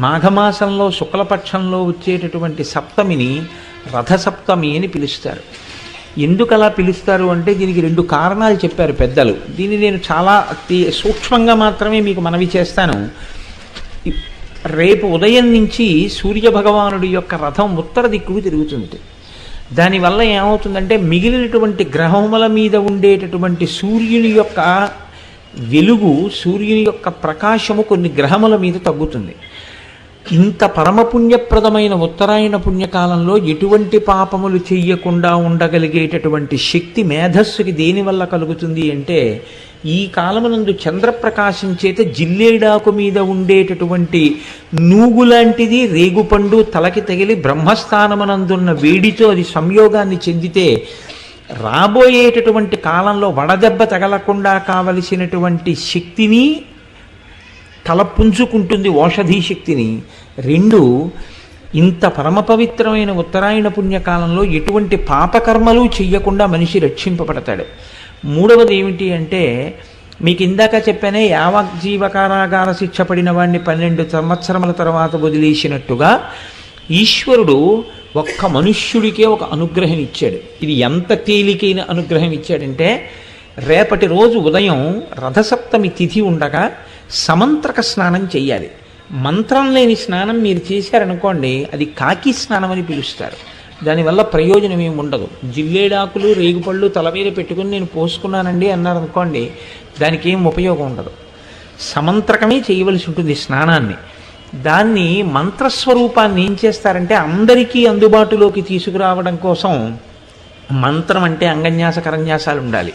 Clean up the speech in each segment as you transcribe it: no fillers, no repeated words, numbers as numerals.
మాఘమాసంలో శుక్లపక్షంలో వచ్చేటటువంటి సప్తమిని రథసప్తమి అని పిలుస్తారు. ఎందుకు అలా పిలుస్తారు అంటే దీనికి 2 కారణాలు చెప్పారు పెద్దలు. దీన్ని నేను చాలా సూక్ష్మంగా మాత్రమే మీకు మనవి చేస్తాను. రేపు ఉదయం నుంచి సూర్యభగవానుడి యొక్క రథం ఉత్తర దిక్కుకు తిరుగుతుంది. దానివల్ల ఏమవుతుందంటే మిగిలినటువంటి గ్రహముల మీద ఉండేటటువంటి సూర్యుని యొక్క వెలుగు, సూర్యుని యొక్క ప్రకాశము కొన్ని గ్రహముల మీద తగ్గుతుంది. ఇంత పరమపుణ్యప్రదమైన ఉత్తరాయణ పుణ్యకాలంలో ఎటువంటి పాపములు చెయ్యకుండా ఉండగలిగేటటువంటి శక్తి మేధస్సుకి దేనివల్ల కలుగుతుంది అంటే, ఈ కాలమునందు చంద్రప్రకాశం చేత జిల్లేడాకు మీద ఉండేటటువంటి నూగులాంటిది రేగుపండు తలకి తగిలి బ్రహ్మస్థానమునందున్న వేడితో అది సంయోగాన్ని చెందితే రాబోయేటటువంటి కాలంలో వడదెబ్బ తగలకుండా కావలసినటువంటి శక్తిని తల పుంజుకుంటుంది, ఓషధీ శక్తిని. 2, ఇంత పరమ పవిత్రమైన ఉత్తరాయణ పుణ్యకాలంలో ఎటువంటి పాపకర్మలు చెయ్యకుండా మనిషి రక్షింపబడతాడు. 3వది ఏమిటి అంటే, మీకు ఇందాక చెప్పానే యావజ్జీవ కారాగార శిక్ష పడిన వాడిని 12 సంవత్సరముల తర్వాత వదిలేసినట్టుగా ఈశ్వరుడు ఒక్క మనుష్యుడికే ఒక అనుగ్రహం ఇచ్చాడు. ఇది ఎంత తేలికైన అనుగ్రహం ఇచ్చాడంటే, రేపటి రోజు ఉదయం రథసప్తమి తిథి ఉండగా సమంత్రక స్నానం చెయ్యాలి. మంత్రం లేని స్నానం మీరు చేశారనుకోండి, అది కాకి స్నానం అని పిలుస్తారు. దానివల్ల ప్రయోజనం ఏమి ఉండదు. జిల్లేడాకులు రేగుపళ్ళు తల మీద పెట్టుకుని నేను పోసుకున్నానండి అన్నారనుకోండి, దానికి ఏం ఉపయోగం ఉండదు. సమంత్రకమే చేయవలసి ఉంటుంది స్నానాన్ని. దాన్ని మంత్రస్వరూపాన్ని ఏం చేస్తారంటే అందరికీ అందుబాటులోకి తీసుకురావడం కోసం మంత్రం అంటే అంగన్యాస కరన్యాసాలు ఉండాలి,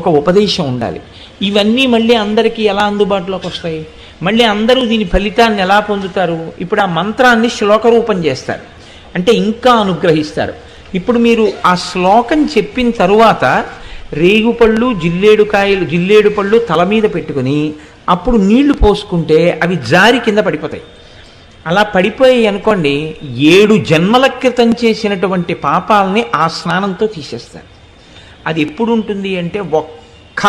ఒక ఉపదేశం ఉండాలి. ఇవన్నీ మళ్ళీ అందరికీ ఎలా అందుబాటులోకి వస్తాయి? మళ్ళీ అందరూ దీని ఫలితాన్ని ఎలా పొందుతారు? ఇప్పుడు ఆ మంత్రాన్ని శ్లోకరూపం చేస్తారు, అంటే ఇంకా అనుగ్రహిస్తారు. ఇప్పుడు మీరు ఆ శ్లోకం చెప్పిన తరువాత రేగుపళ్ళు జిల్లేడు పళ్ళు తల మీద పెట్టుకుని అప్పుడు నీళ్లు పోసుకుంటే అవి జారి కింద పడిపోతాయి. అలా పడిపోయాయి అనుకోండి, 7 జన్మల క్రితం చేసినటువంటి పాపాలని ఆ స్నానంతో తీసేస్తారు. అది ఎప్పుడు ఉంటుంది అంటే ఒక్క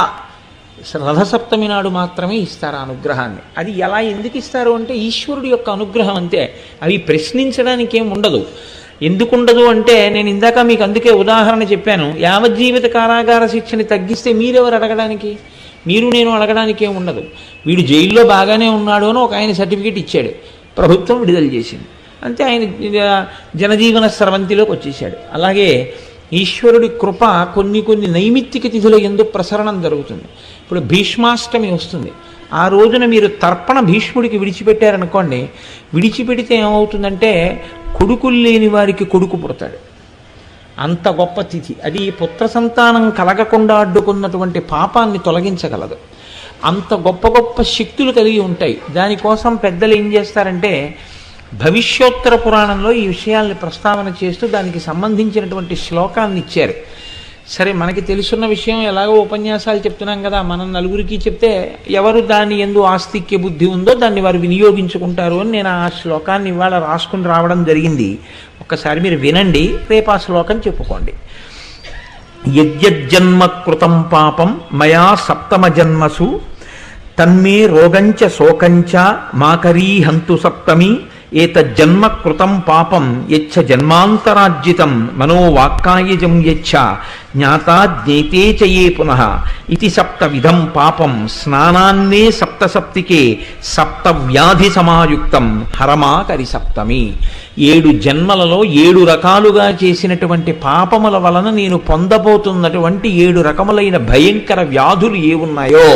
రథసప్తమి నాడు మాత్రమే ఇస్తారు ఆ అనుగ్రహాన్ని. అది ఎలా ఎందుకు ఇస్తారు అంటే ఈశ్వరుడి యొక్క అనుగ్రహం అంతే. అవి ప్రశ్నించడానికి ఏం ఉండదు. ఎందుకుండదు అంటే, నేను ఇందాక మీకు అందుకే ఉదాహరణ చెప్పాను. యావజ్జీవిత కారాగార శిక్షని తగ్గిస్తే మీరెవరు అడగడానికి? మీరు నేను అడగడానికి ఏం ఉండదు. వీడు జైల్లో బాగానే ఉన్నాడు అని ఒక ఆయన సర్టిఫికేట్ ఇచ్చాడు, ప్రభుత్వం విడుదల చేసింది, అంతే. ఆయన జనజీవన స్రవంతిలోకి వచ్చేసాడు. అలాగే ఈశ్వరుడి కృప కొన్ని నైమిత్తిక తిథుల యందు ప్రసరణం జరుగుతుంది. ఇప్పుడు భీష్మాష్టమి వస్తుంది. ఆ రోజున మీరు తర్పణ భీష్ముడికి విడిచిపెట్టారనుకోండి, విడిచిపెడితే ఏమవుతుందంటే కొడుకులు లేని వారికి కొడుకు పుడతాడు. అంత గొప్ప తిథి అది. పుత్ర సంతానం కలగకుండా అడ్డుకున్నటువంటి పాపాన్ని తొలగించగలదు. అంత గొప్ప శక్తులు కలిగి ఉంటాయి. దానికోసం పెద్దలు ఏం చేస్తారంటే, భవిష్యోత్తర పురాణంలో ఈ విషయాల్ని ప్రస్తావన చేస్తూ దానికి సంబంధించినటువంటి శ్లోకాన్ని ఇచ్చారు. సరే, మనకి తెలుసున్న విషయం ఎలాగో ఉపన్యాసాలు చెప్తున్నాం కదా, మనం నలుగురికి చెప్తే ఎవరు దాని యందు ఆస్తిక్య బుద్ధి ఉందో దాన్ని వారు వినియోగించుకుంటారు అని నేను ఆ శ్లోకాన్ని ఇవాళ రాసుకుని రావడం జరిగింది. ఒక్కసారి మీరు వినండి, రేపు ఆ శ్లోకం చెప్పుకోండి. యజ్జన్మ కృతం పాపం మయా సప్తమ జన్మసు తన్మే రోగంచ శోకంచ మాకరీహంతు సప్తమి ఏతజ్జన్మ కృతం పాపం యచ్చ జన్మాంతరార్జితం మనోవాక్కాయజం యచ్చ జ్ఞాతా జ్ఞేతే చయే పునః ఇతి సప్తవిధం పాపం స్నానాన్నే సప్తసప్తికే సప్తవ్యాధి సమాయుక్తం హరమాకరి సప్తమి. 7 జన్మలలో 7 రకాలుగా చేసినటువంటి పాపముల వలన నేను పొందబోతున్నటువంటి 7 రకములైన భయంకర వ్యాధులు ఏవున్నాయో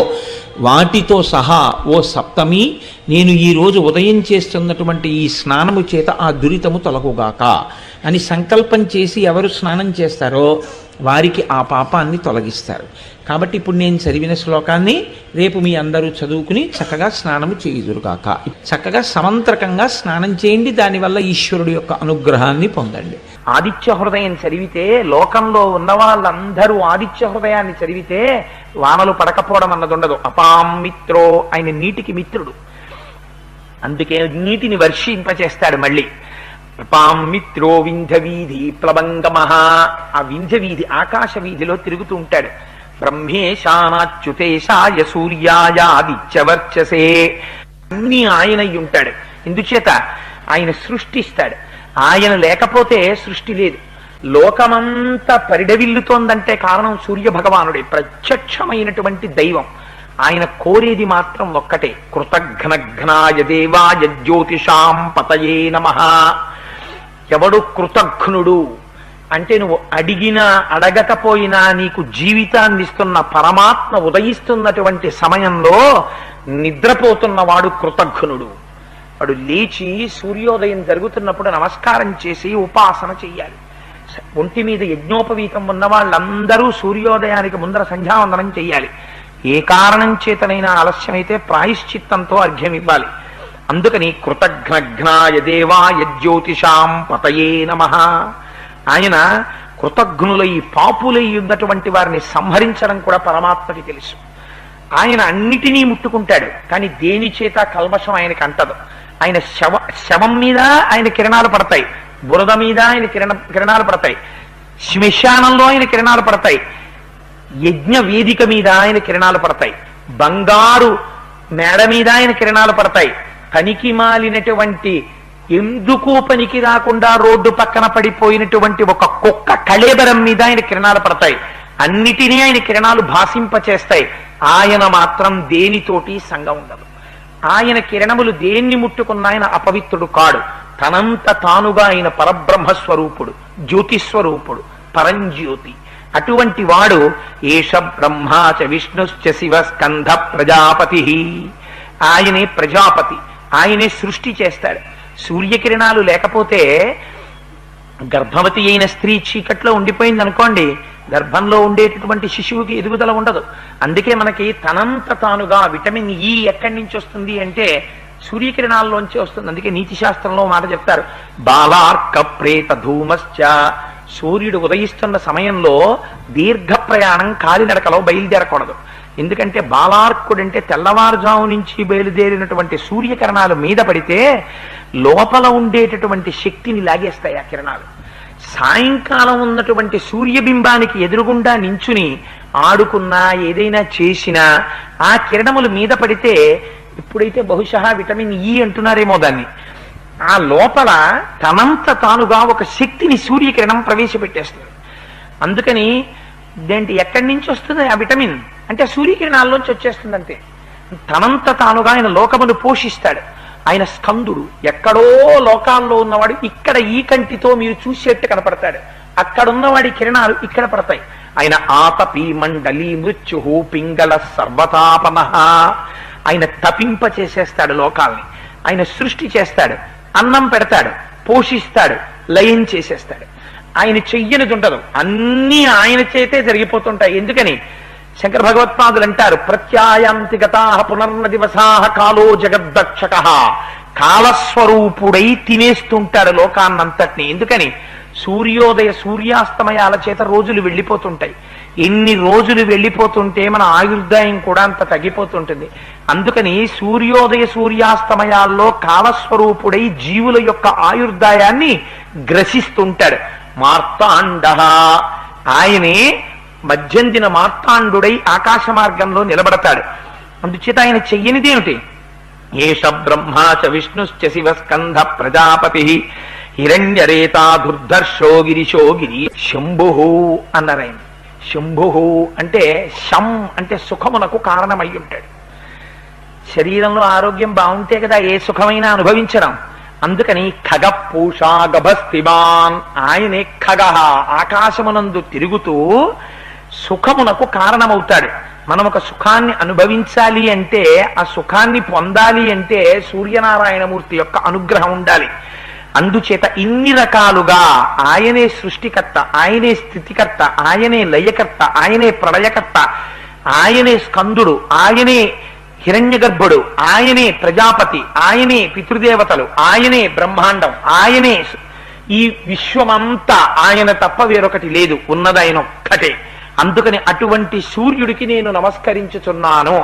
వాటితో సహా ఓ సప్తమి, నేను ఈరోజు ఉదయం చేస్తున్నటువంటి ఈ స్నానము చేత ఆ దురితము తొలగుగాక అని సంకల్పం చేసి ఎవరు స్నానం చేస్తారో వారికి ఆ పాపాన్ని తొలగిస్తారు. కాబట్టి ఇప్పుడు నేను చదివిన శ్లోకాన్ని రేపు మీ అందరూ చదువుకుని చక్కగా స్నానము చేయుదురుగాక. చక్కగా సమంత్రకంగా స్నానం చేయండి, దానివల్ల ఈశ్వరుడు యొక్క అనుగ్రహాన్ని పొందండి. ఆదిత్య హృదయం చదివితే, లోకంలో ఉన్న వాళ్ళందరూ ఆదిత్య హృదయాన్ని చదివితే వానలు పడకపోవడం అన్నది ఉండదు. అపాం మిత్రో, ఆయన నీటికి మిత్రుడు, అందుకే నీటిని వర్షింపచేస్తాడు. మళ్ళీ అపాం మిత్రో వింధ్యవీధి ప్లవంగమః, ఆ వింధ్యవీధి ఆకాశ వీధిలో తిరుగుతూ ఉంటాడు. బ్రహ్మేశానాచ్యుతేశాయ సూర్యాయ ఆదిత్యవర్చసే, అన్నీ ఆయన ఉంటాడు. ఎందుచేత ఆయన సృష్టిస్తాడు. ఆయన లేకపోతే సృష్టి లేదు. లోకమంతా పరిడవిల్లుతోందంటే కారణం సూర్య భగవానుడే, ప్రత్యక్షమైనటువంటి దైవం. ఆయన కోరేది మాత్రం ఒక్కటే, కృతఘ్నఘ్నాయ దేవాయ జ్యోతిషాం పతయే నమః. ఎవడు కృతఘ్నుడు అంటే నువ్వు అడిగినా అడగకపోయినా నీకు జీవితాన్ని ఇస్తున్న పరమాత్మ ఉదయిస్తున్నటువంటి సమయంలో నిద్రపోతున్నవాడు కృతఘ్నుడు. వాడు లేచి సూర్యోదయం జరుగుతున్నప్పుడు నమస్కారం చేసి ఉపాసన చెయ్యాలి. ఒంటి మీద యజ్ఞోపవీతం ఉన్న వాళ్ళందరూ సూర్యోదయానికి ముందర సంధ్యావందనం చెయ్యాలి. ఏ కారణం చేతనైనా ఆలస్యమైతే ప్రాయశ్చిత్తంతో అర్ఘ్యం ఇవ్వాలి. అందుకని కృతఘ్నఘ్నాయ దేవాయ జ్యోతిషాం పతయే నమః. ఆయన కృతఘ్నులై పాపులై ఉన్నటువంటి వారిని సంహరించడం కూడా పరమాత్మకి తెలుసు. ఆయన అన్నిటినీ ముట్టుకుంటాడు, కానీ దేని చేత కల్మషం ఆయనకి అంటదు. ఆయన శవం మీద ఆయన కిరణాలు పడతాయి, బురద మీద ఆయన కిరణాలు పడతాయి, శ్మశానంలో ఆయన కిరణాలు పడతాయి, యజ్ఞ వేదిక మీద ఆయన కిరణాలు పడతాయి, బంగారు మేడ మీద ఆయన కిరణాలు పడతాయి, పనికి మాలినటువంటి ఎందుకు పనికి రాకుండా రోడ్డు పక్కన పడిపోయినటువంటి ఒక కుక్క కళేబరం మీద ఆయన కిరణాలు పడతాయి. అన్నిటినీ ఆయన కిరణాలు భాషింపచేస్తాయి. ఆయన మాత్రం దేనితోటి సంగం ఉండదు. ఆయన కిరణములు దేన్ని ముట్టుకున్న ఆయన అపవిత్రుడు కాడు. తనంత తానుగా ఆయన పరబ్రహ్మస్వరూపుడు, జ్యోతిస్వరూపుడు, పరంజ్యోతి. అటువంటి వాడు ఏష బ్రహ్మాచ విష్ణుశ్చ శివ స్కంధ ప్రజాపతి. ఆయనే ప్రజాపతి, ఆయనే సృష్టి చేస్తాడు. సూర్యకిరణాలు లేకపోతే గర్భవతి అయిన స్త్రీ చీకట్లో ఉండిపోయింది అనుకోండి, గర్భంలో ఉండేటటువంటి శిశువుకి ఎదుగుదల ఉండదు. అందుకే మనకి తనంత తానుగా విటమిన్ ఈ ఎక్కడి నుంచి వస్తుంది అంటే సూర్యకిరణాల్లోంచి వస్తుంది. అందుకే నీతి శాస్త్రంలో మాట చెప్తారు, బాలార్క ప్రేత ధూమశ్చ. సూర్యుడు ఉదయిస్తున్న సమయంలో దీర్ఘ ప్రయాణం కాలినడకలో బయలుదేరకూడదు. ఎందుకంటే బాలార్కుడంటే తెల్లవారుజాము నుంచి బయలుదేరినటువంటి సూర్యకిరణాలు మీద పడితే లోపల ఉండేటటువంటి శక్తిని లాగేస్తాయి ఆ కిరణాలు. సాయంకాలం ఉన్నటువంటి సూర్యబింబానికి ఎదురుగుండా నించుని ఆడుకున్నా ఏదైనా చేసినా ఆ కిరణములు మీద పడితే, ఇప్పుడైతే బహుశా విటమిన్ ఈ అంటున్నారేమో దాన్ని, ఆ లోపల తనంత తానుగా ఒక శక్తిని సూర్యకిరణం ప్రవేశపెట్టేస్తుంది. అందుకని దేంటి ఎక్కడి నుంచి వస్తుంది ఆ విటమిన్ అంటే సూర్యకిరణాల్లోంచి వచ్చేస్తుంది. అంతే, తనంత తానుగా ఆయన లోకమును పోషిస్తాడు. ఆయన స్కందుడు, ఎక్కడో లోకాల్లో ఉన్నవాడు ఇక్కడ ఈ కంటితో మీరు చూసేట్టు కనపడతాడు, అక్కడున్నవాడి కిరణాలు ఇక్కడ పడతాయి. ఆయన ఆతపి మండలి మృత్యు పింగళ సర్వతాపన. ఆయన తపింప చేసేస్తాడు లోకాల్ని. ఆయన సృష్టి చేస్తాడు, అన్నం పెడతాడు, పోషిస్తాడు, లయం చేసేస్తాడు. ఆయన చెయ్యనిది ఉండదు, అన్నీ ఆయన చేతే జరిగిపోతుంటాయి. ఎందుకని శంకర భగవత్పాదులు అంటారు, ప్రత్యాయాంతి గతాః పునర్న దివసాః కాలో జగద్దక్షకః. కాలస్వరూపుడై తినేస్తుంటాడు లోకాన్నంతటినీ. ఎందుకని సూర్యోదయ సూర్యాస్తమయాల చేత రోజులు వెళ్ళిపోతుంటాయి. ఎన్ని రోజులు వెళ్ళిపోతుంటే మన ఆయుర్దాయం కూడా అంత తగ్గిపోతుంటుంది. అందుకని సూర్యోదయ సూర్యాస్తమయాల్లో కాలస్వరూపుడై జీవుల యొక్క ఆయుర్దాయాన్ని గ్రసిస్తుంటాడు. మార్తాండ, ఆయనే మధ్యందిన మార్తాండుడై ఆకాశ మార్గంలో నిలబడతాడు. అందుచేత ఆయన చెయ్యనిదేమిటి, ఏష బ్రహ్మాచ విష్ణుశ్చ శివ స్కంధ ప్రజాపతి హిరణ్యరేతా దుర్ధర్షో గిరిశో గిరి శంభు అన్నారు. ఆయన శంభు అంటే శం అంటే సుఖమునకు కారణమై ఉంటాడు. శరీరంలో ఆరోగ్యం బాగుంటే కదా ఏ సుఖమైనా అనుభవించడం. అందుకని ఖగ పూషా గభస్తిమాన్, ఆయనే ఖగ ఆకాశమునందు తిరుగుతూ సుఖమునకు కారణమవుతాడు. మనం ఒక సుఖాన్ని అనుభవించాలి అంటే, ఆ సుఖాన్ని పొందాలి అంటే సూర్యనారాయణమూర్తి యొక్క అనుగ్రహం ఉండాలి. అందుచేత ఇన్ని రకాలుగా ఆయనే సృష్టికర్త, ఆయనే స్థితికర్త, ఆయనే లయకర్త, ఆయనే ప్రళయకర్త, ఆయనే స్కందుడు, ఆయనే హిరణ్యగర్భుడు, ఆయనే ప్రజాపతి, ఆయనే పితృదేవతలు, ఆయనే బ్రహ్మాండం, ఆయనే ఈ విశ్వమంతా ఆయన తప్ప వేరొకటి లేదు, ఉన్నది ఆయన ఒక్కటే. అందుకని అటువంటి సూర్యుడికి నేను నమస్కరించుచున్నాను.